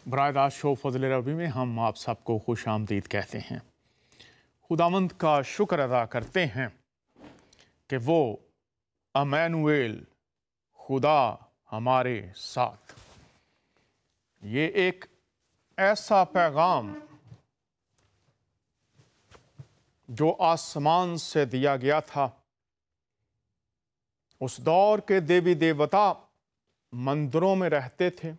براہ راست شو فضل ربی میں ہم آپ سب کو خوش آمدید کہتے ہیں۔ خداوند کا شکر ادا کرتے ہیں کہ وہ امانویل خدا ہمارے ساتھ، یہ ایک ایسا پیغام جو آسمان سے دیا گیا تھا۔ اس دور کے دیوی دیوتا مندروں میں رہتے تھے،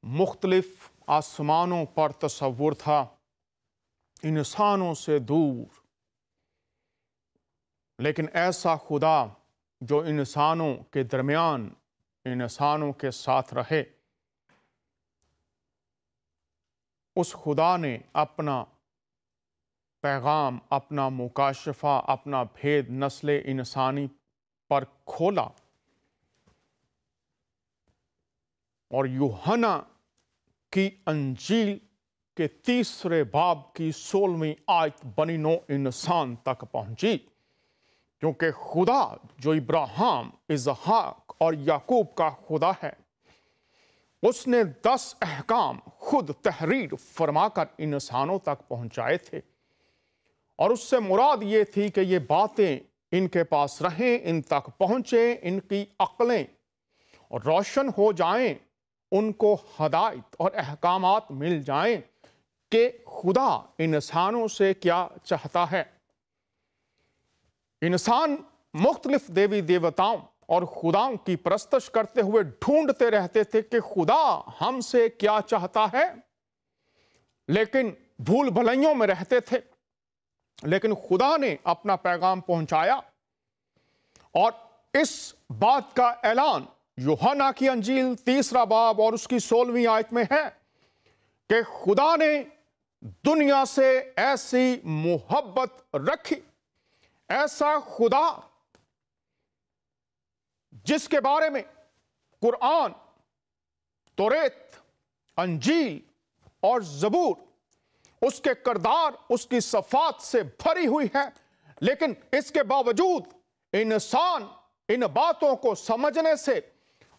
مختلف آسمانوں پر تصور تھا، انسانوں سے دور، لیکن ایسا خدا جو انسانوں کے درمیان انسانوں کے ساتھ رہے، اس خدا نے اپنا پیغام، اپنا مکاشفہ، اپنا بھید نسل انسانی پر کھولا، اور یوحنا کی انجیل کے 3 باب کی 16ویں آیت بنی نوع انسان تک پہنچی، کیونکہ خدا جو ابراہیم، اسحاق اور یعقوب کا خدا ہے، اس نے 10 احکام خود تحریر فرما کر انسانوں تک پہنچائے تھے، اور اس سے مراد یہ تھی کہ یہ باتیں ان کے پاس رہیں، ان تک پہنچیں، ان کی عقلیں روشن ہو جائیں، ان کو ہدایت اور احکامات مل جائیں کہ خدا انسانوں سے کیا چاہتا ہے۔ انسان مختلف دیوی دیوتاؤں اور خداؤں کی پرستش کرتے ہوئے ڈھونڈتے رہتے تھے کہ خدا ہم سے کیا چاہتا ہے، لیکن بھول بھلائیوں میں رہتے تھے، لیکن خدا نے اپنا پیغام پہنچایا، اور اس بات کا اعلان یوحنا کی انجیل 3 باب اور اس کی 16ویں آیت میں ہے کہ خدا نے دنیا سے ایسی محبت رکھی، ایسا خدا جس کے بارے میں قرآن، توریت، انجیل اور زبور اس کے کردار، اس کی صفات سے بھری ہوئی ہے، لیکن اس کے باوجود انسان ان باتوں کو سمجھنے سے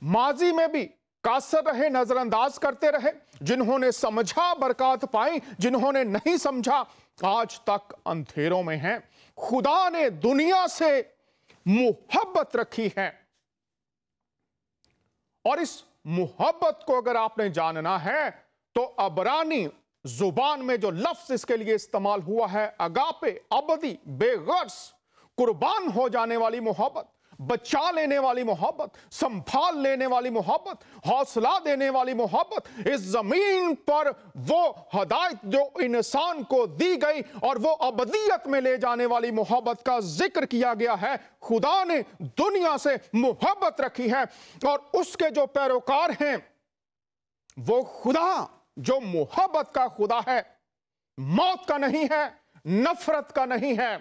ماضی میں بھی قاصر رہے، نظر انداز کرتے رہے۔ جنہوں نے سمجھا برکات پائیں، جنہوں نے نہیں سمجھا آج تک اندھیروں میں ہیں۔ خدا نے دنیا سے محبت رکھی ہے، اور اس محبت کو اگر آپ نے جاننا ہے تو عبرانی زبان میں جو لفظ اس کے لیے استعمال ہوا ہے، اگاپے، ابدی، بے غرض، قربان ہو جانے والی محبت، بچا لینے والی محبت، سنبھال لینے والی محبت، حوصلہ دینے والی محبت، اس زمین پر وہ ہدایت جو انسان کو دی گئی اور وہ ابدیت میں لے جانے والی محبت کا ذکر کیا گیا ہے۔ خدا نے دنیا سے محبت رکھی ہے، اور اس کے جو پیروکار ہیں، وہ خدا جو محبت کا خدا ہے، موت کا نہیں ہے، نفرت کا نہیں ہے،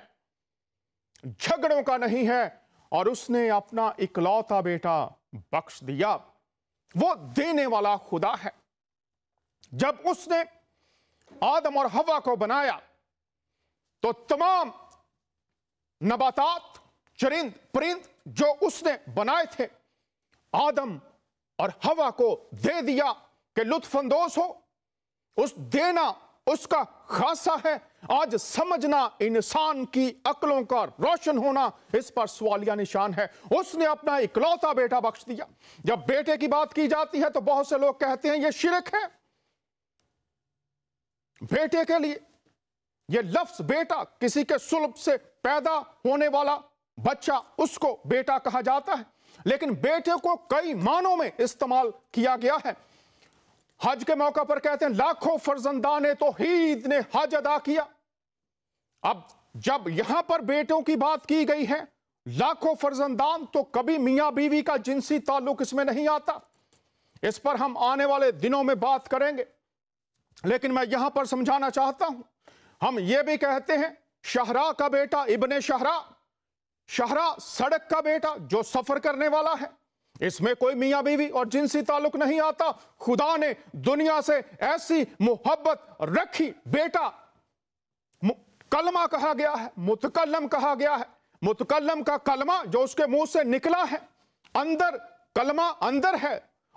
جھگڑوں کا نہیں ہے، اور اس نے اپنا اکلوتا بیٹا بخش دیا۔ وہ دینے والا خدا ہے۔ جب اس نے آدم اور حوا کو بنایا تو تمام نباتات، چرند پرند جو اس نے بنائے تھے، آدم اور حوا کو دے دیا کہ لطف اندوز ہو۔ اس دینا اس کا خاصہ ہے۔ آج سمجھنا، انسان کی عقلوں کا روشن ہونا، اس پر سوالیہ نشان ہے۔ اس نے اپنا اکلوتا بیٹا بخش دیا۔ جب بیٹے کی بات کی جاتی ہے تو بہت سے لوگ کہتے ہیں یہ شرک ہے۔ بیٹے کے لیے یہ لفظ بیٹا، کسی کے صلب سے پیدا ہونے والا بچہ، اس کو بیٹا کہا جاتا ہے، لیکن بیٹے کو کئی معنوں میں استعمال کیا گیا ہے۔ حج کے موقع پر کہتے ہیں لاکھوں فرزندان توحید نے حج ادا کیا۔ اب جب یہاں پر بیٹوں کی بات کی گئی ہے، لاکھوں فرزندان، تو کبھی میاں بیوی کا جنسی تعلق اس میں نہیں آتا۔ اس پر ہم آنے والے دنوں میں بات کریں گے، لیکن میں یہاں پر سمجھانا چاہتا ہوں، ہم یہ بھی کہتے ہیں شہرا کا بیٹا، ابن شہرا، شہرا سڑک کا بیٹا جو سفر کرنے والا ہے، اس میں کوئی میاں بیوی اور جنسی تعلق نہیں آتا۔ خدا نے دنیا سے ایسی محبت رکھی، بیٹا کلمہ کہا گیا ہے، متکلم کہا گیا ہے۔ متکلم کا کلمہ جو اس کے منہ سے نکلا ہے، اندر کلمہ اندر ہے،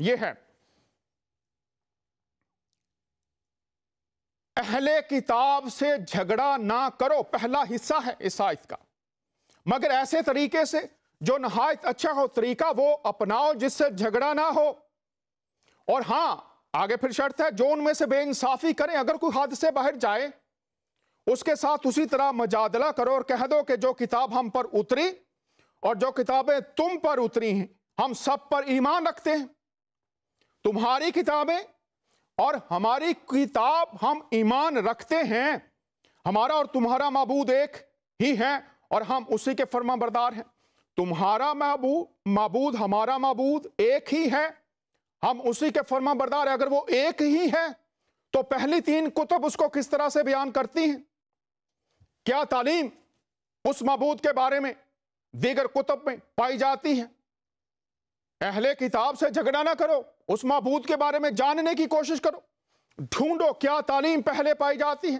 یہ ہے اہل کتاب سے جھگڑا نہ کرو، پہلا حصہ ہے اس آیت کا، مگر ایسے طریقے سے جو نہایت اچھا ہو طریقہ وہ اپناؤ جس سے جھگڑا نہ ہو، اور ہاں آگے پھر شرط ہے جو ان میں سے بے انصافی کریں، اگر کوئی حد سے باہر جائے اس کے ساتھ اسی طرح مجادلہ کرو اور کہہ دو کہ جو کتاب ہم پر اتری اور جو کتابیں تم پر اتری ہیں ہم سب پر ایمان رکھتے ہیں، تمہاری کتابیں اور ہماری کتاب ہم ایمان رکھتے ہیں، ہمارا اور تمہارا معبود ایک ہی ہے اور ہم اسی کے فرما بردار ہیں، تمہارا معبود ہمارا معبود ایک ہی ہے، ہم اسی کے فرما بردار ہیں۔ اگر وہ ایک ہی ہے تو پہلی 3 کتب اس کو کس طرح سے بیان کرتی ہیں؟ کیا تعلیم اس معبود کے بارے میں دیگر کتب میں پائی جاتی ہے؟ اہل کتاب سے جھگڑا نہ کرو، اس معبود کے بارے میں جاننے کی کوشش کرو، ڈھونڈو کیا تعلیم پہلے پائی جاتی ہے،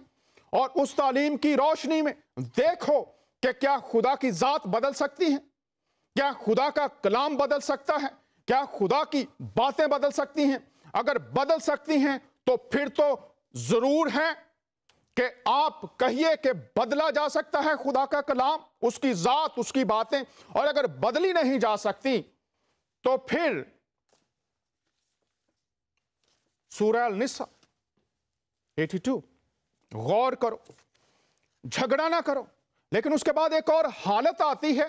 اور اس تعلیم کی روشنی میں دیکھو کہ کیا خدا کی ذات بدل سکتی ہے، کیا خدا کا کلام بدل سکتا ہے، کیا خدا کی باتیں بدل سکتی ہیں؟ اگر بدل سکتی ہیں تو پھر تو ضرور ہے کہ آپ کہیے کہ بدلا جا سکتا ہے خدا کا کلام، اس کی ذات، اس کی باتیں، اور اگر بدلی نہیں جا سکتی تو پھر سورہ النساء 82 غور کرو، جھگڑا نہ کرو۔ لیکن اس کے بعد ایک اور حالت آتی ہے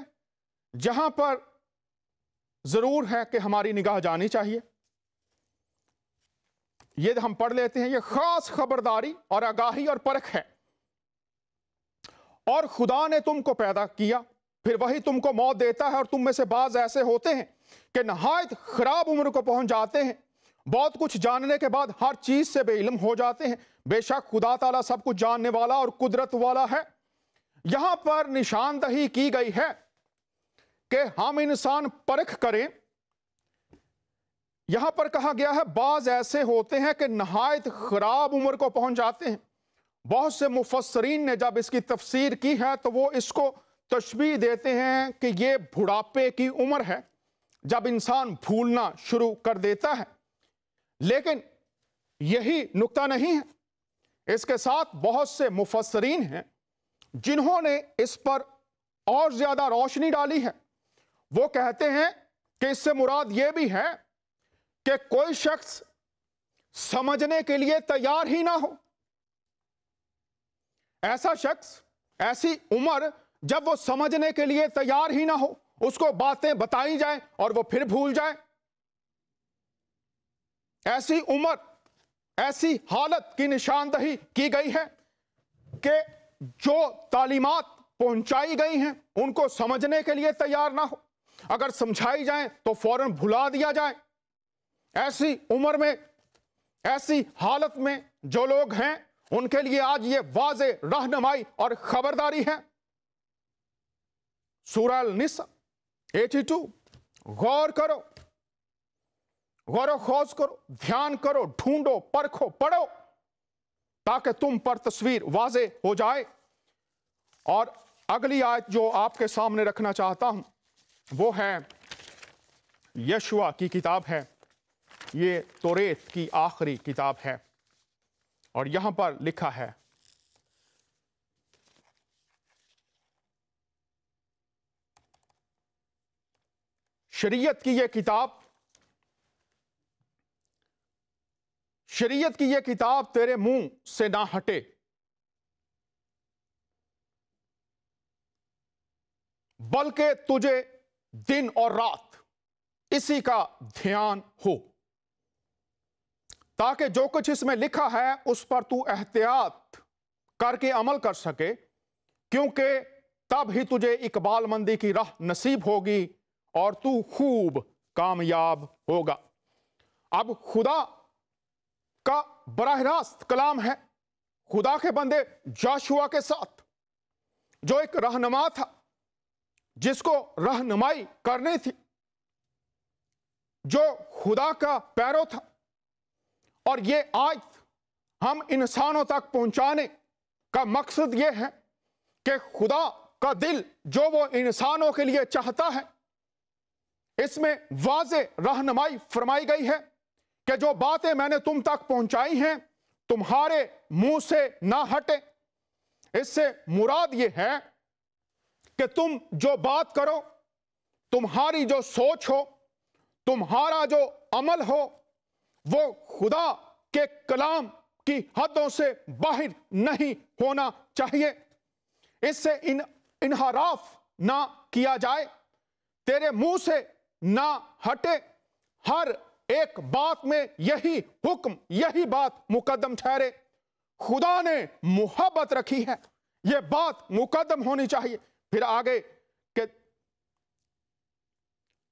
جہاں پر ضرور ہے کہ ہماری نگاہ جانی چاہیے، یہ ہم پڑھ لیتے ہیں، یہ خاص خبرداری اور آگاہی اور پرکھ ہے۔ اور خدا نے تم کو پیدا کیا، پھر وہی تم کو موت دیتا ہے، اور تم میں سے بعض ایسے ہوتے ہیں کہ نہایت خراب عمر کو پہنچ جاتے ہیں، بہت کچھ جاننے کے بعد ہر چیز سے بے علم ہو جاتے ہیں۔ بے شک خدا تعالیٰ سب کچھ جاننے والا اور قدرت والا ہے۔ یہاں پر نشاندہی کی گئی ہے کہ ہم انسان پرکھ کریں۔ یہاں پر کہا گیا ہے بعض ایسے ہوتے ہیں کہ نہایت خراب عمر کو پہنچ جاتے ہیں۔ بہت سے مفسرین نے جب اس کی تفسیر کی ہے تو وہ اس کو تشبیہ دیتے ہیں کہ یہ بڑھاپے کی عمر ہے، جب انسان بھولنا شروع کر دیتا ہے۔ لیکن یہی نکتہ نہیں ہے، اس کے ساتھ بہت سے مفسرین ہیں جنہوں نے اس پر اور زیادہ روشنی ڈالی ہے۔ وہ کہتے ہیں کہ اس سے مراد یہ بھی ہے کہ کوئی شخص سمجھنے کے لیے تیار ہی نہ ہو، ایسا شخص، ایسی عمر جب وہ سمجھنے کے لیے تیار ہی نہ ہو، اس کو باتیں بتائی جائیں اور وہ پھر بھول جائے۔ ایسی عمر، ایسی حالت کی نشاندہی کی گئی ہے کہ جو تعلیمات پہنچائی گئی ہیں ان کو سمجھنے کے لیے تیار نہ ہو، اگر سمجھائی جائیں تو فوراً بھلا دیا جائے۔ ایسی عمر میں، ایسی حالت میں جو لوگ ہیں ان کے لیے آج یہ واضح رہنمائی اور خبرداری ہے۔ سورہ النساء 82 غور کرو، غور و خوض کرو، دھیان کرو، ڈھونڈو، پرکھو، پڑھو، تاکہ تم پر تصویر واضح ہو جائے۔ اور اگلی آیت جو آپ کے سامنے رکھنا چاہتا ہوں وہ ہے یشوع کی کتاب ہے، یہ توریت کی آخری کتاب ہے، اور یہاں پر لکھا ہے شریعت کی یہ کتاب، شریعت کی یہ کتاب تیرے منہ سے نہ ہٹے، بلکہ تجھے دن اور رات اسی کا دھیان ہو، تاکہ جو کچھ اس میں لکھا ہے اس پر تو احتیاط کر کے عمل کر سکے، کیونکہ تب ہی تجھے اقبال مندی کی راہ نصیب ہوگی اور تو خوب کامیاب ہوگا۔ اب خدا کا براہ راست کلام ہے خدا کے بندے جاشوا کے ساتھ، جو ایک رہنما تھا جس کو رہنمائی کرنی تھی، جو خدا کا پیرو تھا، اور یہ آیت ہم انسانوں تک پہنچانے کا مقصد یہ ہے کہ خدا کا دل جو وہ انسانوں کے لیے چاہتا ہے اس میں واضح رہنمائی فرمائی گئی ہے کہ جو باتیں میں نے تم تک پہنچائی ہیں تمہارے منہ سے نہ ہٹے. اس سے مراد یہ ہے کہ تم جو بات کرو، تمہاری جو سوچ ہو، تمہارا جو عمل ہو، وہ خدا کے کلام کی حدوں سے باہر نہیں ہونا چاہیے. اس سے انحراف نہ کیا جائے، تیرے منہ سے نہ ہٹے. ہر ایک بات میں یہی حکم، یہی بات مقدم ٹھہرے. خدا نے محبت رکھی ہے، یہ بات مقدم ہونی چاہیے.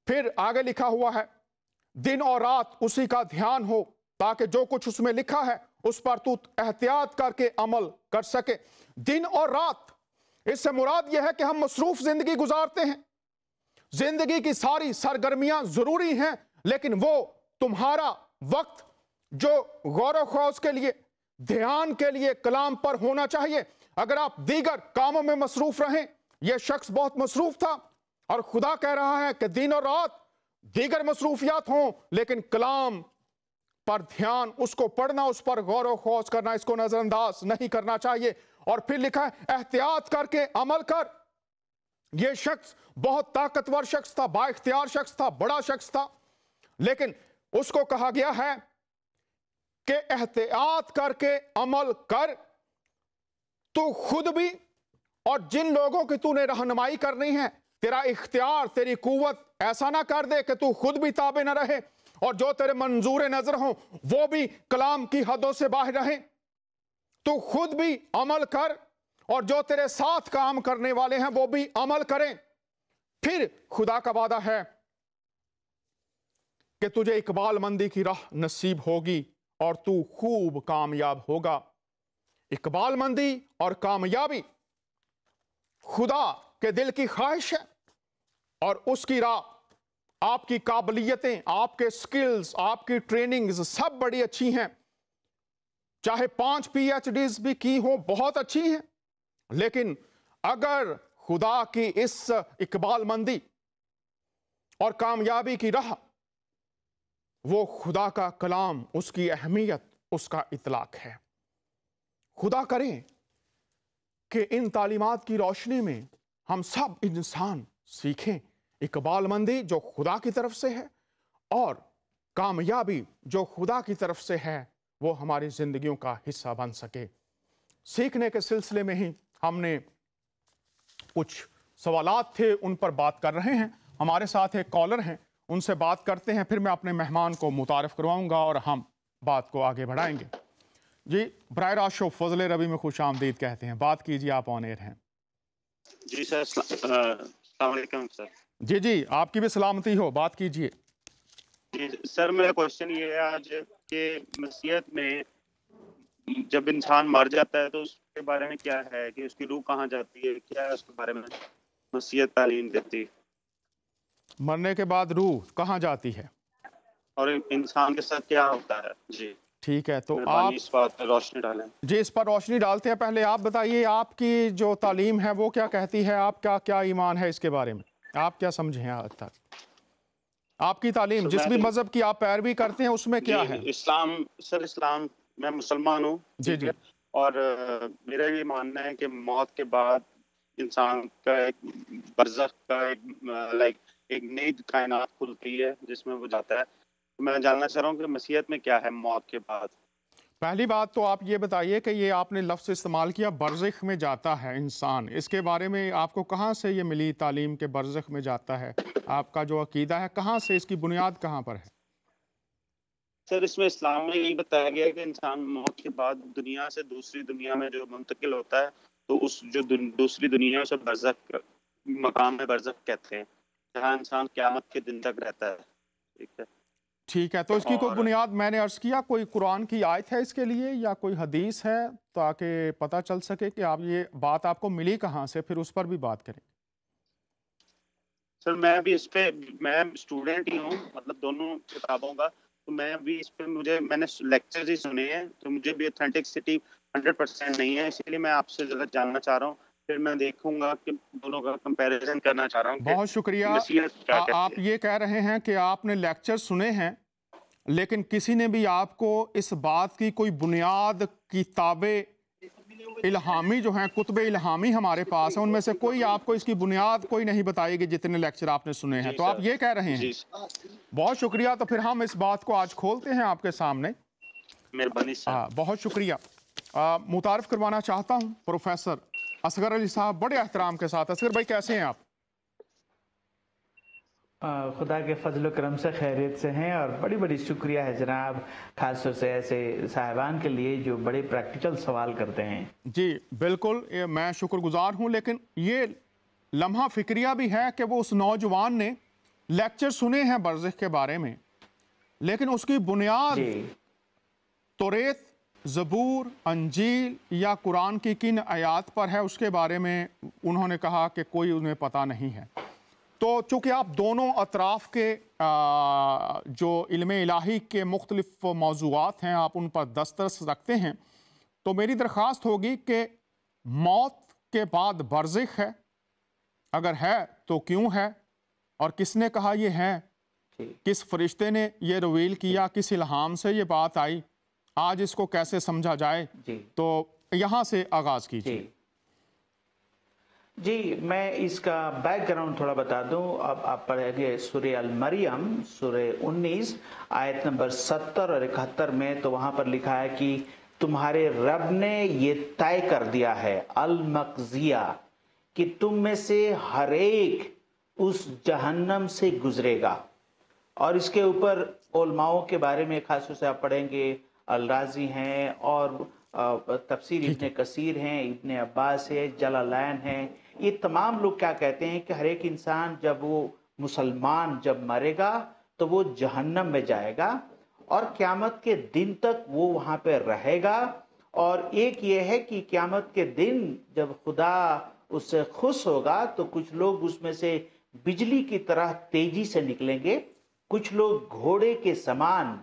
پھر آگے لکھا ہوا ہے، دن اور رات اسی کا دھیان ہو تاکہ جو کچھ اس میں لکھا ہے اس پر تو احتیاط کر کے عمل کر سکے. دن اور رات، اس سے مراد یہ ہے کہ ہم مصروف زندگی گزارتے ہیں. زندگی کی ساری سرگرمیاں ضروری ہیں، لیکن وہ تمہارا وقت جو غور و خوض کے لیے، دھیان کے لیے کلام پر ہونا چاہیے. اگر آپ دیگر کاموں میں مصروف رہیں، یہ شخص بہت مصروف تھا اور خدا کہہ رہا ہے کہ دن اور رات دیگر مصروفیات ہوں، لیکن کلام پر دھیان، اس کو پڑھنا، اس پر غور و خوض کرنا، اس کو نظر انداز نہیں کرنا چاہیے. اور پھر لکھا ہے احتیاط کر کے عمل کر. یہ شخص بہت طاقتور شخص تھا، با اختیار شخص تھا، بڑا شخص تھا، لیکن اس کو کہا گیا ہے کہ احتیاط کر کے عمل کر. تو خود بھی اور جن لوگوں کی تو نے رہنمائی کرنی ہے، تیرا اختیار، تیری قوت ایسا نہ کر دے کہ تو خود بھی تابع نہ رہے، اور جو تیرے منظور نظر ہوں وہ بھی کلام کی حدوں سے باہر رہیں. تو خود بھی عمل کر اور جو تیرے ساتھ کام کرنے والے ہیں وہ بھی عمل کریں. پھر خدا کا وعدہ ہے کہ تجھے اقبال مندی کی راہ نصیب ہوگی اور تو خوب کامیاب ہوگا. اقبال مندی اور کامیابی خدا کے دل کی خواہش ہے، اور اس کی راہ، آپ کی قابلیتیں، آپ کے سکلز، آپ کی ٹریننگز سب بڑی اچھی ہیں. چاہے 5 PhDs بھی کی ہوں، بہت اچھی ہیں، لیکن اگر خدا کی اس اقبال مندی اور کامیابی کی راہ، وہ خدا کا کلام، اس کی اہمیت، اس کا اطلاق ہے. خدا کریں کہ ان تعلیمات کی روشنی میں ہم سب انسان سیکھیں اقبال مندی جو خدا کی طرف سے ہے، اور کامیابی جو خدا کی طرف سے ہے وہ ہماری زندگیوں کا حصہ بن سکے. سیکھنے کے سلسلے میں ہی ہم نے کچھ سوالات تھے، ان پر بات کر رہے ہیں. ہمارے ساتھ ایک کالر ہیں، ان سے بات کرتے ہیں، پھر میں اپنے مہمان کو متعارف کرواؤں گا اور ہم بات کو آگے بڑھائیں گے. جی براہ راست شو فضل ربی میں خوش آمدید کہتے ہیں. بات کیجیے، آپ آن ایئر ہیں. جی سر، السلام علیکم سر. جی آپ کی بھی سلامتی ہو، بات کیجیے. سر میرا کوشچن یہ ہے آج کہ مسیحیت میں جب انسان مر جاتا ہے تو اس کے بارے میں کیا ہے کہ اس کی روح کہاں جاتی ہے، کیا ہے اس کے بارے میں مسیحیت تعلیم دیتی؟ مرنے کے بعد روح کہاں جاتی ہے اور انسان کے ساتھ کیا ہوتا ہے؟ جی ٹھیک ہے، تو مہربانی آپ اس بات پر روشنی ڈالیں. جی اس پر روشنی ڈالتے ہیں. پہلے آپ بتائیے آپ کی جو تعلیم ہے وہ کیا کہتی ہے، آپ کا کیا ایمان ہے اس کے بارے میں، آپ کیا سمجھیں آج تک؟ آپ کی تعلیم جس بھی مذہب کی آپ پیروی کرتے ہیں اس میں کیا ہے؟ اسلام سر، اسلام، میں مسلمان ہوں. جی جی. اور میرا یہ ماننا ہے کہ موت کے بعد انسان کا ایک برزخ کا ایک نئی کائنات کھلتی ہے جس میں وہ جاتا ہے. میں جاننا چاہ رہا ہوں کہ مسیحیت میں کیا ہے موت کے بعد. پہلی بات تو آپ یہ بتائیے کہ یہ آپ نے لفظ استعمال کیا برزخ میں جاتا ہے انسان، اس کے بارے میں آپ کو کہاں سے یہ ملی تعلیم کہ برزخ میں جاتا ہے؟ آپ کا جو عقیدہ ہے کہاں سے، اس کی بنیاد کہاں پر ہے؟ سر اس میں اسلام میں یہی بتایا گیا ہے کہ انسان موت کے بعد دنیا سے دوسری دنیا میں جو منتقل ہوتا ہے تو اس جو دوسری دنیا ہے اسے برزخ، مقام برزخ کہتے ہیں، جہاں انسان قیامت کے دن تک رہتا ہے. ٹھیک ہے، تو اس کی کوئی بنیاد میں نے عرض کیا کوئی قرآن کی آیت ہے اس کے لیے یا کوئی حدیث ہے تاکہ پتہ چل سکے کہ آپ یہ بات آپ کو ملی کہاں سے، پھر اس پر بھی بات کریں. سر میں ابھی اس پہ، میں اسٹوڈنٹ ہی ہوں، مطلب دونوں کتابوں کا، تو میں ابھی اس پہ میں نے لیکچرز ہی سنے ہیں، تو مجھے بھی اتھینٹسٹی 100% نہیں ہے، اسی لیے میں آپ سے ذرا جاننا چاہ رہا ہوں پھر میں دیکھوں گا کہ دونوں کا کمپیریزن کرنا چاہ رہا ہوں کہ بہت شکریہ. نصیحت کیا آپ کہتی ہے. یہ کہہ رہے ہیں کہ آپ نے لیکچر سنے ہیں لیکن کسی نے بھی آپ کو اس بات کی کوئی بنیاد، کتابیں الہامی جو ہیں، کتب الہامی ہمارے پاس ہیں، ان میں سے کوئی آپ کو اس کی بنیاد کوئی نہیں بتائے گی جتنے لیکچر آپ نے سنے ہیں. جی تو آپ سر. یہ کہہ رہے ہیں. جی سر. بہت شکریہ. تو پھر ہم اس بات کو آج کھولتے ہیں آپ کے سامنے. مہربانی سر. بہت شکریہ. متعارف کروانا چاہتا ہوں پروفیسر اصغر علی صاحب، بڑے احترام کے ساتھ. اصغر بھائی کیسے ہیں آپ؟ خدا کے فضل و کرم سے خیریت سے ہیں، اور بڑی بڑی شکریہ ہے جناب، خاص طور سے ایسے صاحبان کے لیے جو بڑے پریکٹیکل سوال کرتے ہیں. جی بالکل، میں شکر گزار ہوں. لیکن یہ لمحہ فکریہ بھی ہے کہ وہ اس نوجوان نے لیکچر سنے ہیں برزخ کے بارے میں، لیکن اس کی بنیاد توریت، زبور، انجیل یا قرآن کی کن آیات پر ہے، اس کے بارے میں انہوں نے کہا کہ کوئی انہیں پتہ نہیں ہے. تو چونکہ آپ دونوں اطراف کے جو علم الہی کے مختلف موضوعات ہیں، آپ ان پر دسترس رکھتے ہیں، تو میری درخواست ہوگی کہ موت کے بعد برزخ ہے، اگر ہے تو کیوں ہے، اور کس نے کہا یہ ہے، کس فرشتے نے یہ رویل کیا، کس الہام سے یہ بات آئی، آج اس کو کیسے سمجھا جائے. تو یہاں سے آغاز کیجیے. جی میں اس کا بیک گراؤنڈ تھوڑا بتا دوں. اب آپ پڑھیں گے سورہ المریم، سورہ 19 آیت نمبر 70 اور 71 میں، تو وہاں پر لکھا ہے کہ تمہارے رب نے یہ طے کر دیا ہے المقضیہ، کہ تم میں سے ہر ایک اس جہنم سے گزرے گا. اور اس کے اوپر علماؤں کے بارے میں خاص طور سے آپ پڑھیں گے، الرازی ہیں اور تفسیر ابن کثیر ہیں، ابن عباس ہے، جلالین ہیں. یہ تمام لوگ کیا کہتے ہیں کہ ہر ایک انسان جب وہ مسلمان جب مرے گا تو وہ جہنم میں جائے گا، اور قیامت کے دن تک وہ وہاں پہ رہے گا. اور ایک یہ ہے کہ قیامت کے دن جب خدا اس سے خوش ہوگا تو کچھ لوگ اس میں سے بجلی کی طرح تیزی سے نکلیں گے، کچھ لوگ گھوڑے کے سامان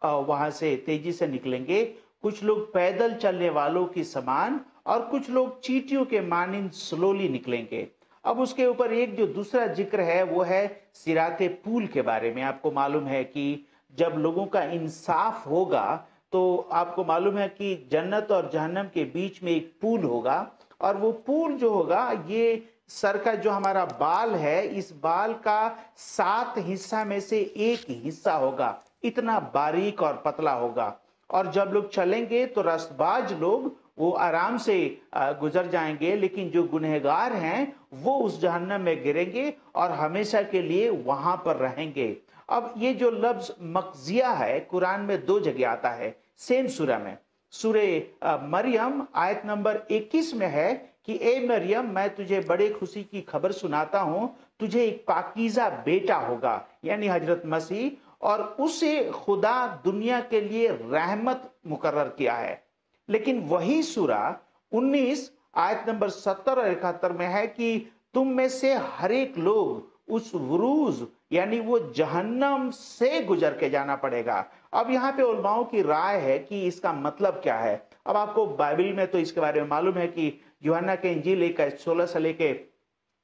وہاں سے تیزی سے نکلیں گے، کچھ لوگ پیدل چلنے والوں کی سامان، اور کچھ لوگ چیٹیوں کے مانند سلولی نکلیں گے. اب اس کے اوپر ایک جو دوسرا ذکر ہے وہ ہے صراط پول کے بارے میں. آپ کو معلوم ہے کہ جب لوگوں کا انصاف ہوگا تو آپ کو معلوم ہے کہ جنت اور جہنم کے بیچ میں ایک پول ہوگا، اور وہ پول جو ہوگا یہ سر کا جو ہمارا بال ہے، اس بال کا 7 حصہ میں سے ایک حصہ ہوگا، اتنا باریک اور پتلا ہوگا. اور جب لوگ چلیں گے تو رستباز لوگ وہ آرام سے گزر جائیں گے، لیکن جو گنہگار ہیں وہ اس جہنم میں گریں گے اور ہمیشہ کے لیے وہاں پر رہیں گے. اب یہ جو لفظ مقضیہ ہے قرآن میں 2 جگہ آتا ہے سیم سورہ میں. سورہ مریم آیت نمبر 21 میں ہے کہ اے مریم میں تجھے بڑے خوشی کی خبر سناتا ہوں، تجھے ایک پاکیزہ بیٹا ہوگا، یعنی حضرت مسیح، اور اسے خدا دنیا کے لیے رحمت مقرر کیا ہے. لیکن وہی سورہ 19 آیت نمبر 70 اور 71 میں ہے کہ تم میں سے ہر ایک لوگ اس وروز یعنی وہ جہنم سے گزر کے جانا پڑے گا. اب یہاں پہ علماؤں کی رائے ہے کہ اس کا مطلب کیا ہے. اب آپ کو بائبل میں تو اس کے بارے میں معلوم ہے کہ یوحنا کے انجیل 16 سے لے کے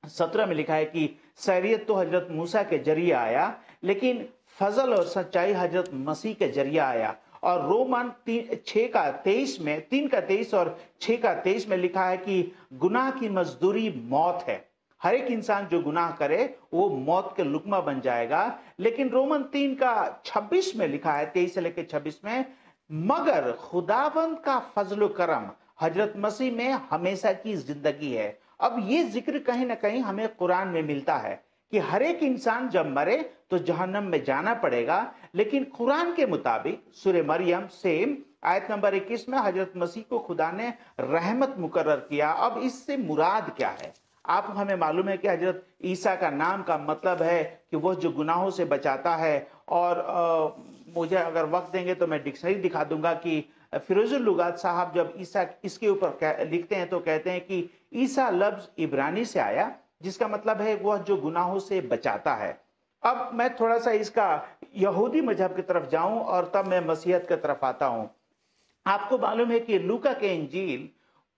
17 میں لکھا ہے کہ خیریت تو حضرت موسیٰ کے ذریعے آیا، لیکن فضل اور سچائی حضرت مسیح کے ذریعے آیا. اور رومن 6:23 میں 3:23 اور 6:23 میں لکھا ہے کہ گناہ کی مزدوری موت ہے. ہر ایک انسان جو گناہ کرے وہ موت کے لقمہ بن جائے گا. لیکن رومن 3:26 میں لکھا ہے 23 سے لے کے 26 میں، مگر خداوند کا فضل و کرم حضرت مسیح میں ہمیشہ کی زندگی ہے. اب یہ ذکر کہیں نہ کہیں ہمیں قرآن میں ملتا ہے کہ ہر ایک انسان جب مرے تو جہنم میں جانا پڑے گا. لیکن قرآن کے مطابق سورہ مریم سیم آیت نمبر 21 میں حضرت مسیح کو خدا نے رحمت مقرر کیا. اب اس سے مراد کیا ہے؟ آپ ہمیں معلوم ہے کہ حضرت عیسیٰ کا نام کا مطلب ہے کہ وہ جو گناہوں سے بچاتا ہے. اور مجھے اگر وقت دیں گے تو میں ڈکشنری دکھا دوں گا کہ فیروز اللغات صاحب جب عیسیٰ اس کے اوپر لکھتے ہیں تو کہتے ہیں کہ عیسیٰ لفظ عبرانی سے آیا جس کا مطلب ہے وہ جو گناہوں سے بچاتا ہے. اب میں تھوڑا سا اس کا یہودی مذہب کی طرف جاؤں اور تب میں مسیحیت کی طرف آتا ہوں. آپ کو معلوم ہے کہ لوکا کے انجیل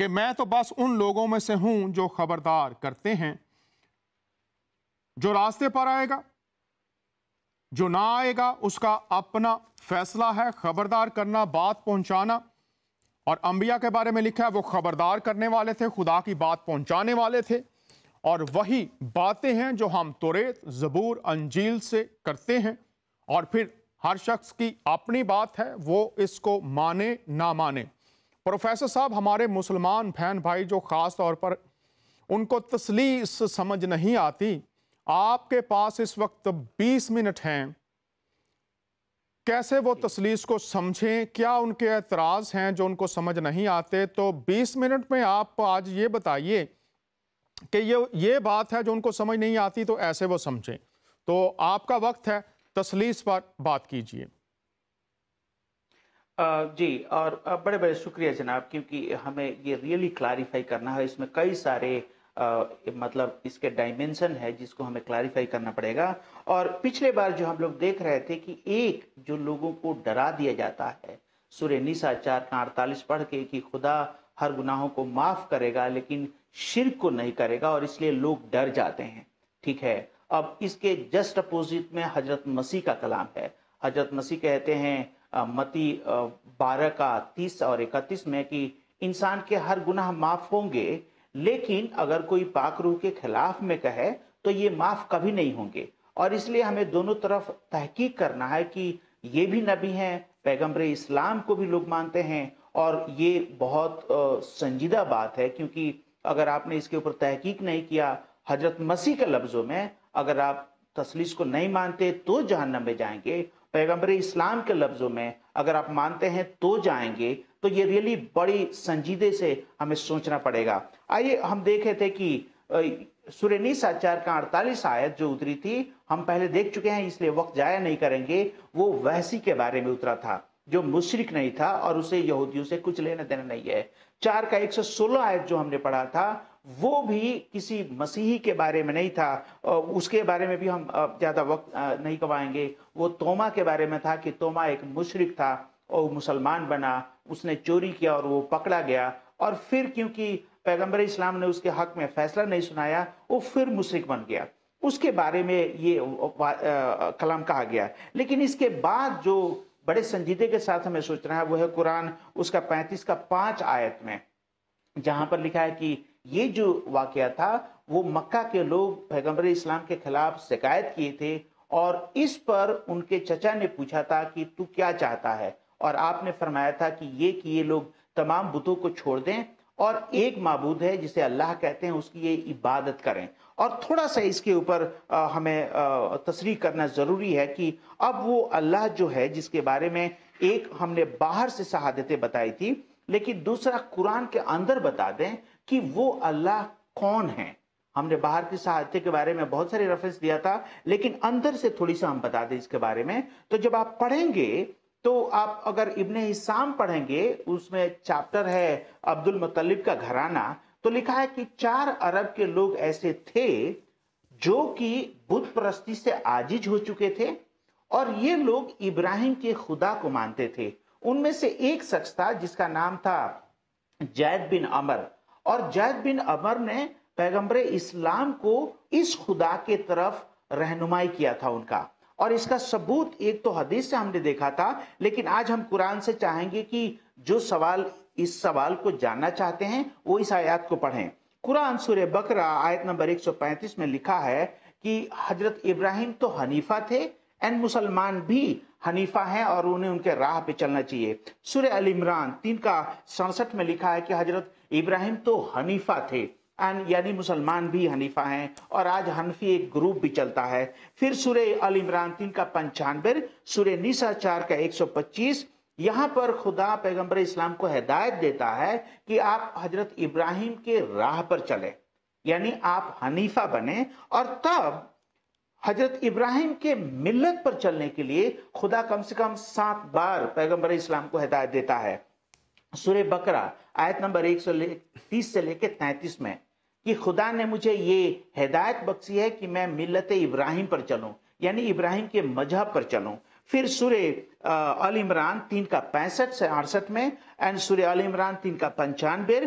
کہ میں تو بس ان لوگوں میں سے ہوں جو خبردار کرتے ہیں. جو راستے پر آئے گا، جو نہ آئے گا، اس کا اپنا فیصلہ ہے. خبردار کرنا، بات پہنچانا. اور انبیاء کے بارے میں لکھا ہے وہ خبردار کرنے والے تھے، خدا کی بات پہنچانے والے تھے. اور وہی باتیں ہیں جو ہم توریت، زبور، انجیل سے کرتے ہیں. اور پھر ہر شخص کی اپنی بات ہے، وہ اس کو مانے نہ مانے. پروفیسر صاحب، ہمارے مسلمان بہن بھائی جو خاص طور پر ان کو تثلیث سمجھ نہیں آتی، آپ کے پاس اس وقت 20 منٹ ہیں، کیسے وہ تثلیث کو سمجھیں؟ کیا ان کے اعتراض ہیں جو ان کو سمجھ نہیں آتے؟ تو 20 منٹ میں آپ آج یہ بتائیے کہ یہ بات ہے جو ان کو سمجھ نہیں آتی تو ایسے وہ سمجھیں. تو آپ کا وقت ہے، تثلیث پر بات کیجئے. جی، اور بڑے بڑے شکریہ جناب، کیونکہ ہمیں یہ ریئلی کلیریفائی کرنا ہے. اس میں کئی سارے مطلب اس کے ڈائمنشن ہے جس کو ہمیں کلیریفائی کرنا پڑے گا. اور پچھلے بار جو ہم لوگ دیکھ رہے تھے کہ ایک جو لوگوں کو ڈرا دیا جاتا ہے سورہ نساء 4:48 پڑھ کے کہ خدا ہر گناہوں کو معاف کرے گا لیکن شرک کو نہیں کرے گا، اور اس لیے لوگ ڈر جاتے ہیں. ٹھیک ہے، اب اس کے جسٹ اپوزٹ میں حضرت مسیح کا کلام ہے. حضرت مسیح کہتے ہیں متی 12:30 اور 31 میں کہ انسان کے ہر گناہ معاف ہوں گے، لیکن اگر کوئی پاک روح کے خلاف میں کہے تو یہ معاف کبھی نہیں ہوں گے. اور اس لیے ہمیں دونوں طرف تحقیق کرنا ہے کہ یہ بھی نبی ہیں، پیغمبر اسلام کو بھی لوگ مانتے ہیں. اور یہ بہت سنجیدہ بات ہے، کیونکہ اگر آپ نے اس کے اوپر تحقیق نہیں کیا، حضرت مسیح کے لفظوں میں اگر آپ تثلیث کو نہیں مانتے تو جہنم میں جائیں گے، پیغمبر اسلام کے لفظوں میں اگر آپ مانتے ہیں تو جائیں گے. تو یہ ریئلی بڑی سنجیدے سے ہمیں سوچنا پڑے گا. آئیے ہم دیکھے تھے کہ سورہ نساء 4:48 آیت جو اتری تھی ہم پہلے دیکھ چکے ہیں، اس لیے وقت ضائع نہیں کریں گے. وہ وحشی کے بارے میں اترا تھا جو مشرک نہیں تھا اور اسے یہودیوں سے کچھ لینا دینا نہیں ہے. 4:116 آیت جو ہم نے پڑھا تھا وہ بھی کسی مسیحی کے بارے میں نہیں تھا. اس کے بارے میں بھی ہم زیادہ وقت نہیں گوائیں گے. وہ توما کے بارے میں تھا کہ توما ایک مشرک تھا اور مسلمان بنا، اس نے چوری کیا اور وہ پکڑا گیا، اور پھر کیونکہ پیغمبر اسلام نے اس کے حق میں فیصلہ نہیں سنایا وہ پھر مشرک بن گیا. اس کے بارے میں یہ کلام کہا گیا. لیکن اس کے بعد جو بڑے سنجیدے کے ساتھ ہمیں سوچنا ہے وہ ہے قرآن اس کا 35:5 آیت میں، جہاں پر لکھا ہے کہ یہ جو واقعہ تھا وہ مکہ کے لوگ پیغمبر اسلام کے خلاف شکایت کیے تھے، اور اس پر ان کے چچا نے پوچھا تھا کہ تو کیا چاہتا ہے، اور آپ نے فرمایا تھا کہ یہ لوگ تمام بتوں کو چھوڑ دیں اور ایک معبود ہے جسے اللہ کہتے ہیں اس کی یہ عبادت کریں. اور تھوڑا سا اس کے اوپر ہمیں تصریح کرنا ضروری ہے کہ اب وہ اللہ جو ہے جس کے بارے میں ایک ہم نے باہر سے شہادتیں بتائی تھی، لیکن دوسرا قرآن کے اندر بتا دیں کہ وہ اللہ کون ہے. ہم نے باہر کی شہادتیں کے بارے میں بہت سارے ریفرنس دیا تھا، لیکن اندر سے تھوڑی سا ہم بتا دیں اس کے بارے میں. تو جب آپ پڑھیں گے تو آپ اگر ابن حسام پڑھیں گے، اس میں چیپٹر ہے عبد المطلب کا گھرانہ، تو لکھا ہے کہ 4 ارب کے لوگ ایسے تھے جو کہ بت پرستی سے عاجز ہو چکے تھے، اور یہ لوگ ابراہیم کے خدا کو مانتے تھے. ان میں سے ایک شخص تھا جس کا نام تھا جید بن عمر، اور جید بن عمر نے پیغمبر اسلام کو اس خدا کے طرف رہنمائی کیا تھا ان کا. اور اس کا ثبوت ایک تو حدیث سے ہم نے دیکھا تھا، لیکن آج ہم قرآن سے چاہیں گے کہ جو اس سوال کو جاننا چاہتے ہیں وہ اس آیات کو پڑھیں. قرآن سورہ بقرہ آیت نمبر 135 میں لکھا ہے کہ حضرت ابراہیم تو حنیفہ تھے، مسلمان بھی حنیفہ ہیں اور انہیں ان کے راہ پہ چلنا چاہیے. سورہ ال عمران 3:67 میں لکھا ہے کہ حضرت ابراہیم تو حنیفہ تھے، یعنی مسلمان بھی حنیفہ ہیں، اور آج حنفی ایک گروپ بھی چلتا ہے. پھر سورہ ال عمران 3:95، سورہ نساء 4:125، یہاں پر خدا پیغمبر اسلام کو ہدایت دیتا ہے کہ آپ حضرت ابراہیم کے راہ پر چلیں، یعنی آپ حنیفہ بنیں. اور تب حضرت ابراہیم کے ملت پر چلنے کے لیے خدا کم سے کم 7 بار پیغمبر اسلام کو ہدایت دیتا ہے. سورہ بقرہ آیت نمبر 130 سے لے کے 33 میں کہ خدا نے مجھے یہ ہدایت بخشی ہے کہ میں ملت ابراہیم پر چلوں، یعنی ابراہیم کے مذہب پر چلوں. پھر سورہ ال عمران 3:65 سے 68 میں، سورہ ال عمران 3:95،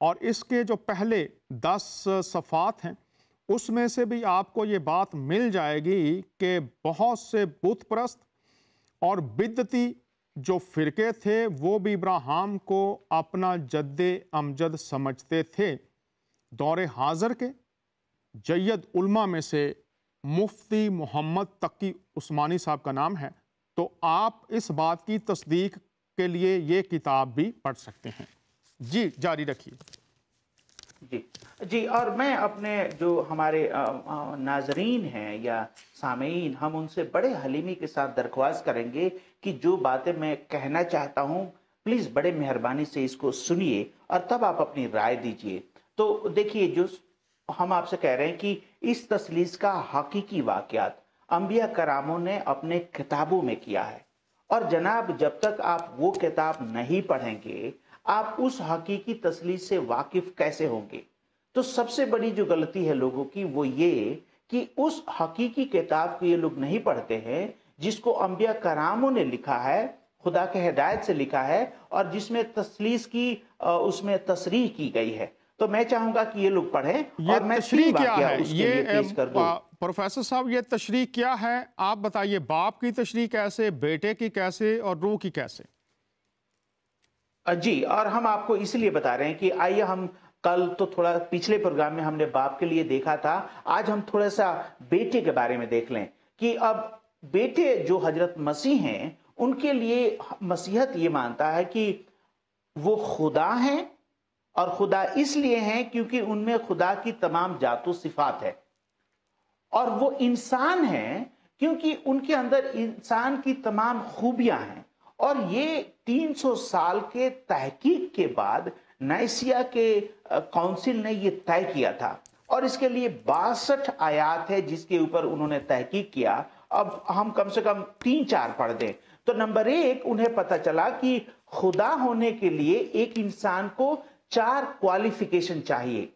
اور اس کے جو پہلے 10 صفحات ہیں اس میں سے بھی آپ کو یہ بات مل جائے گی کہ بہت سے بت پرست اور بدعتی جو فرقے تھے وہ بھی ابراہیم کو اپنا جد امجد سمجھتے تھے۔ دور حاضر کے جید علماء میں سے مفتی محمد تقی عثمانی صاحب کا نام ہے، تو آپ اس بات کی تصدیق کے لیے یہ کتاب بھی پڑھ سکتے ہیں۔ جی جاری رکھیے۔ جی اور میں اپنے جو ہمارے ناظرین ہیں یا سامعین، ہم ان سے بڑے حلیمی کے ساتھ درخواست کریں گے کہ جو باتیں میں کہنا چاہتا ہوں پلیز بڑے مہربانی سے اس کو سنیے اور تب آپ اپنی رائے دیجئے۔ تو دیکھیے، جو ہم آپ سے کہہ رہے ہیں کہ اس تثلیث کا حقیقی واقعات انبیاء کراموں نے اپنے کتابوں میں کیا ہے، اور جناب جب تک آپ وہ کتاب نہیں پڑھیں گے آپ اس حقیقی تثلیث سے واقف کیسے ہوں گے؟ تو سب سے بڑی جو غلطی ہے لوگوں کی وہ یہ کہ اس حقیقی کتاب کو یہ لوگ نہیں پڑھتے ہیں جس کو انبیاء کراموں نے لکھا ہے، خدا کے ہدایت سے لکھا ہے، اور جس میں تثلیث کی اس میں تصریح کی گئی ہے۔ تو میں چاہوں گا کہ یہ لوگ پڑھیں، اور میں تشریح کیا ہے اس کے لیے پیش کر دوں۔ پروفیسر صاحب یہ تشریح کیا ہے آپ بتائیے؟ باپ کی تشریح کیسے، بیٹے کی کیسے، اور روح کی کیسے؟ جی، اور ہم آپ کو اس لیے بتا رہے ہیں کہ آئیے ہم کل تو تھوڑا پچھلے پروگرام میں ہم نے باپ کے لیے دیکھا تھا، آج ہم تھوڑا سا بیٹے کے بارے میں دیکھ لیں کہ اب بیٹے جو حضرت مسیح ہیں ان کے لیے مسیحیت یہ مانتا ہے کہ وہ خدا ہیں، اور خدا اس لیے ہیں کیونکہ ان میں خدا کی تمام ذات و صفات ہے، اور وہ انسان ہیں کیونکہ ان کے اندر انسان کی تمام خوبیاں ہیں۔ اور یہ 300 سال کے تحقیق کے بعد نائسیا کے کونسل نے یہ طے کیا تھا، اور اس کے لیے 62 آیات ہے جس کے اوپر انہوں نے تحقیق کیا۔ اب ہم کم سے کم 3-4 پڑھ دیں تو نمبر 1 انہیں پتہ چلا کہ خدا ہونے کے لیے ایک انسان کو 4 کوالیفیکیشن چاہیے،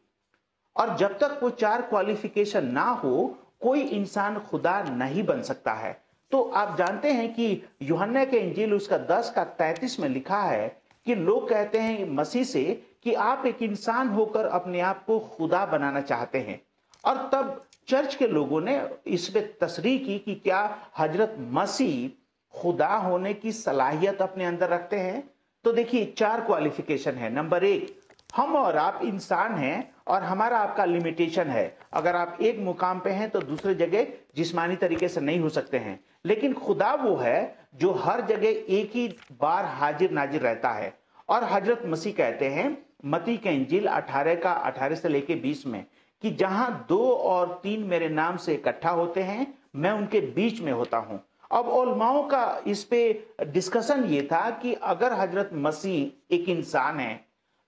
اور جب تک وہ 4 کوالیفیکیشن نہ ہو کوئی انسان خدا نہیں بن سکتا ہے۔ تو آپ جانتے ہیں کہ یوحنا کے انجیل اس کا 10:33 میں لکھا ہے کہ لوگ کہتے ہیں مسیح سے کہ آپ ایک انسان ہو کر اپنے آپ کو خدا بنانا چاہتے ہیں، اور تب چرچ کے لوگوں نے اس پہ تصریح کی کہ کیا حضرت مسیح خدا ہونے کی صلاحیت اپنے اندر رکھتے ہیں؟ تو دیکھیے 4 کوالیفیکیشن ہے۔ نمبر 1، ہم اور آپ انسان ہیں اور ہمارا آپ کا لیمیٹیشن ہے، اگر آپ ایک مقام پہ ہیں تو دوسرے جگہ جسمانی طریقے سے نہیں ہو سکتے ہیں، لیکن خدا وہ ہے جو ہر جگہ ایک ہی بار حاضر ناظر رہتا ہے۔ اور حضرت مسیح کہتے ہیں متی کے انجیل 18 سے لے کے 20 میں کہ جہاں 2 اور 3 میرے نام سے اکٹھا ہوتے ہیں میں ان کے بیچ میں ہوتا ہوں۔ اب علماؤں کا اس پہ ڈسکشن یہ تھا کہ اگر حضرت مسیح ایک انسان ہے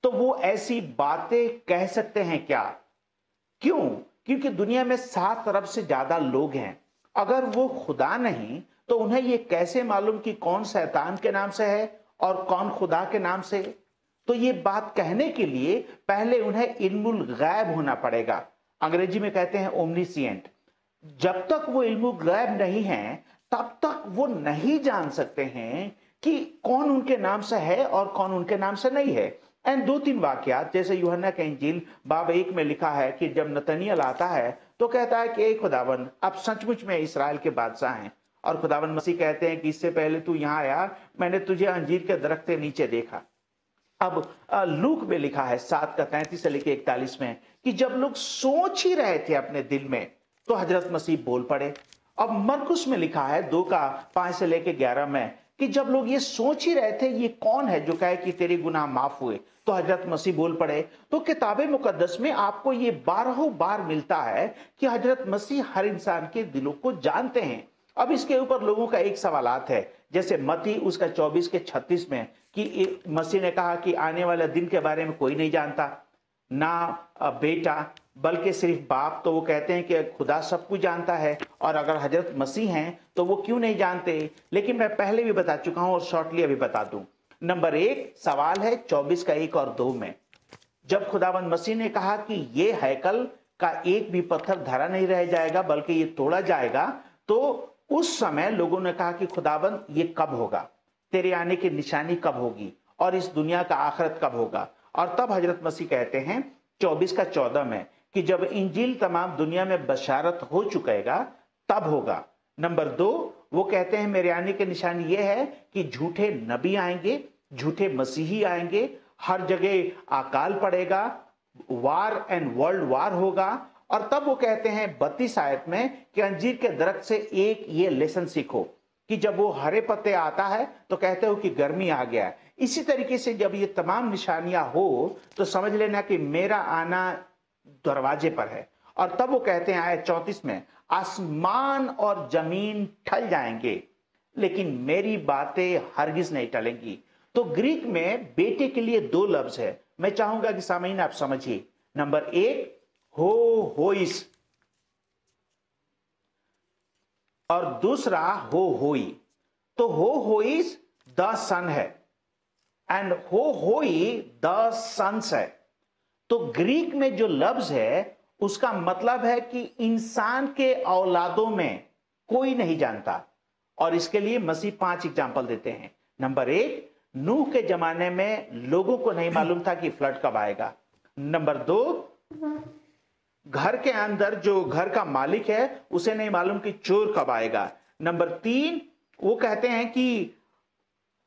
تو وہ ایسی باتیں کہہ سکتے ہیں کیا؟ کیوں؟ کیونکہ دنیا میں 7 ارب سے زیادہ لوگ ہیں، اگر وہ خدا نہیں تو انہیں یہ کیسے معلوم کہ کون شیطان کے نام سے ہے اور کون خدا کے نام سے؟ تو یہ بات کہنے کے لیے پہلے انہیں علم الغیب ہونا پڑے گا، انگریزی میں کہتے ہیں اومنیسینٹ۔ جب تک وہ علم الغیب نہیں ہے تب تک وہ نہیں جان سکتے ہیں کہ کون ان کے نام سے ہے اور کون ان کے نام سے نہیں ہے۔ 2-3 واقعات جیسے یوحنا کا انجیل باب 1 میں لکھا ہے کہ جب نتنیل آتا ہے تو کہتا ہے کہ اے خداوند اب سچ مچ میں اسرائیل کے بادشاہ ہیں، اور خداوند مسیح کہتے ہیں کہ اس سے پہلے تو یہاں آیا میں نے تجھے انجیر کے درخت کے نیچے دیکھا۔ اب لوک میں لکھا ہے 7:33 سے لے کے 41 میں کہ جب لوگ سوچ ہی رہے تھے اپنے دل میں تو حضرت مسیح بول پڑے۔ اب مرکس میں لکھا ہے 2:5 سے لے کے 11 میں کہ جب لوگ یہ سوچ ہی رہے تھے یہ کون ہے جو کہے کہ تیرے گناہ معاف ہوئے، تو حضرت مسیح بول پڑے۔ تو کتاب مقدس میں آپ کو یہ 12 بار ملتا ہے کہ حضرت مسیح ہر انسان کے دلوں کو جانتے ہیں۔ اب اس کے اوپر لوگوں کا ایک سوالات ہے، جیسے متی اس کا 24:36 میں کہ مسیح نے کہا کہ آنے والا دن کے بارے میں کوئی نہیں جانتا، نہ بیٹا بلکہ صرف باپ، تو وہ کہتے ہیں کہ خدا سب کچھ جانتا ہے، اور اگر حضرت مسیح ہیں تو وہ کیوں نہیں جانتے؟ لیکن میں پہلے بھی بتا چکا ہوں اور شارٹلی ابھی بتا دوں۔ نمبر 1 سوال ہے 24:1 اور 2 میں، جب خداوند مسیح نے کہا کہ یہ ہیکل کا ایک بھی پتھر دھرا نہیں رہ جائے گا بلکہ یہ توڑا جائے گا، تو اس سمے لوگوں نے کہا کہ خداوند یہ کب ہوگا؟ تیرے آنے کی نشانی کب ہوگی؟ اور اس دنیا کا آخرت کب ہوگا؟ اور تب حضرت مسیح کہتے ہیں 24:14 میں کہ جب انجیل تمام دنیا میں بشارت ہو چکے گا تب ہوگا۔ نمبر 2، وہ کہتے ہیں میرے آنے کی نشانی یہ ہے کہ جھوٹے نبی آئیں گے، جھوٹے مسیحی آئیں گے، ہر جگہ اکال پڑے گا، وار اینڈ ورلڈ وار ہوگا۔ اور تب وہ کہتے ہیں 32 آیت میں کہ انجیر کے درخت سے ایک یہ لیسن سیکھو کہ جب وہ ہرے پتے آتا ہے تو کہتے ہو کہ گرمی آ گیا ہے۔ اسی طریقے سے جب یہ تمام نشانیاں ہو تو سمجھ لینا کہ میرا آنا دروازے پر ہے۔ اور تب وہ کہتے ہیں آیت 34 میں آسمان اور زمین ٹھل جائیں گے لیکن میری باتیں ہرگز نہیں ٹلیں گی۔ تو گریک میں بیٹے کے لیے 2 لفظ ہے، میں چاہوں گا کہ سامعین آپ سمجھیے۔ نمبر 1 ہوئس اور دوسرا ہوئی۔ تو ہوئس دا سن ہے اینڈ ہوئی دا سنس ہے۔ تو گریک میں جو لفظ ہے اس کا مطلب ہے کہ انسان کے اولادوں میں کوئی نہیں جانتا، اور اس کے لیے مسیح 5 اگزامپل دیتے ہیں۔ نمبر 1، نوح کے زمانے میں لوگوں کو نہیں معلوم تھا کہ فلڈ کب آئے گا۔ نمبر 2، گھر کے اندر جو گھر کا مالک ہے اسے نہیں معلوم کہ چور کب آئے گا۔ نمبر 3، وہ کہتے ہیں کہ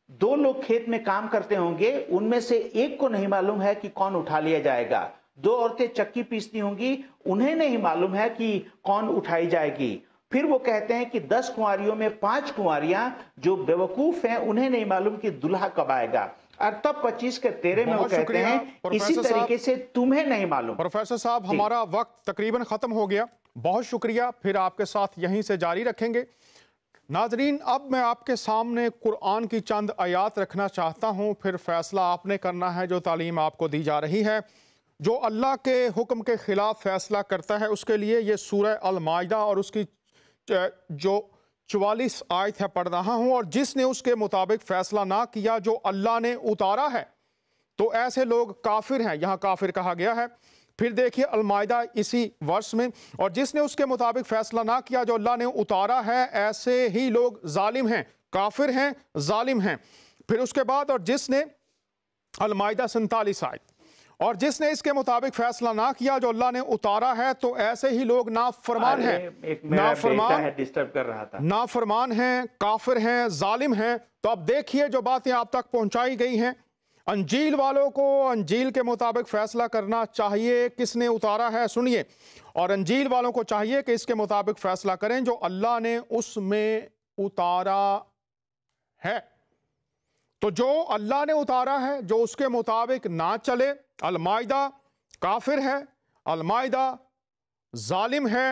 2 لوگ کھیت میں کام کرتے ہوں گے، ان میں سے ایک کو نہیں معلوم ہے کہ کون اٹھا لیا جائے گا۔ 2 عورتیں چکی پیستی ہوں گی، انہیں نہیں معلوم ہے کہ کون اٹھائی جائے گی۔ پھر وہ کہتے ہیں کہ 10 کنواریوں میں 5 کنواریاں جو بیوقوف ہیں انہیں نہیں معلوم کہ دلہا کب آئے گا۔ اور تب 25:13 میں وہ کہتے ہیں اسی طریقے سے تمہیں نہیں معلوم۔ پروفیسر صاحب ہمارا وقت تقریباً ختم ہو گیا، بہت شکریہ، پھر آپ کے ساتھ یہیں سے جاری رکھیں گے۔ ناظرین، اب میں آپ کے سامنے قرآن کی چند آیات رکھنا چاہتا ہوں، پھر فیصلہ آپ نے کرنا ہے جو تعلیم آپ کو دی جا رہی ہے۔ جو اللہ کے حکم کے خلاف فیصلہ کرتا ہے اس کے لیے یہ سورہ المائدہ اور اس کی جو 44 آیت ہے پڑھ رہا ہوں۔ اور جس نے اس کے مطابق فیصلہ نہ کیا جو اللہ نے اتارا ہے تو ایسے لوگ کافر ہیں، یہاں کافر کہا گیا ہے۔ پھر دیکھیے المائدہ اسی ورس میں، اور جس نے اس کے مطابق فیصلہ نہ کیا جو اللہ نے اتارا ہے ایسے ہی لوگ ظالم ہیں، کافر ہیں، ظالم ہیں۔ پھر اس کے بعد اور جس نے المائدہ 47 آیت، اور جس نے اس کے مطابق فیصلہ نہ کیا جو اللہ نے اتارا ہے تو ایسے ہی لوگ نافرمان ہیں، نافرمان ہیں، کافر ہیں، ظالم ہیں۔ تو اب دیکھیے جو باتیں آپ تک پہنچائی گئی ہیں، انجیل والوں کو انجیل کے مطابق فیصلہ کرنا چاہیے کس نے اتارا ہے، سنیے، اور انجیل والوں کو چاہیے کہ اس کے مطابق فیصلہ کریں جو اللہ نے اس میں اتارا ہے۔ تو جو اللہ نے اتارا ہے جو اس کے مطابق نہ چلے، المائدہ کافر ہے، المائدہ ظالم ہے،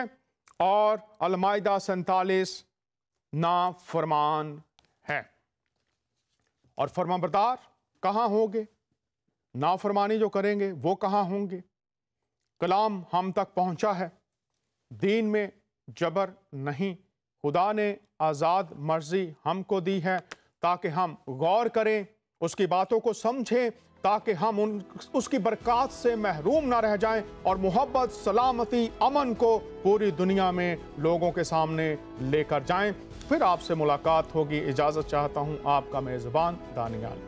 اور المائدہ 47 نافرمان ہے۔ اور فرمانبردار کہاں ہوں گے؟ نافرمانی جو کریں گے وہ کہاں ہوں گے؟ کلام ہم تک پہنچا ہے، دین میں جبر نہیں، خدا نے آزاد مرضی ہم کو دی ہے تاکہ ہم غور کریں، اس کی باتوں کو سمجھیں، تاکہ ہم اس کی برکات سے محروم نہ رہ جائیں، اور محبت، سلامتی، امن کو پوری دنیا میں لوگوں کے سامنے لے کر جائیں۔ پھر آپ سے ملاقات ہوگی، اجازت چاہتا ہوں، آپ کا میزبان دانیال۔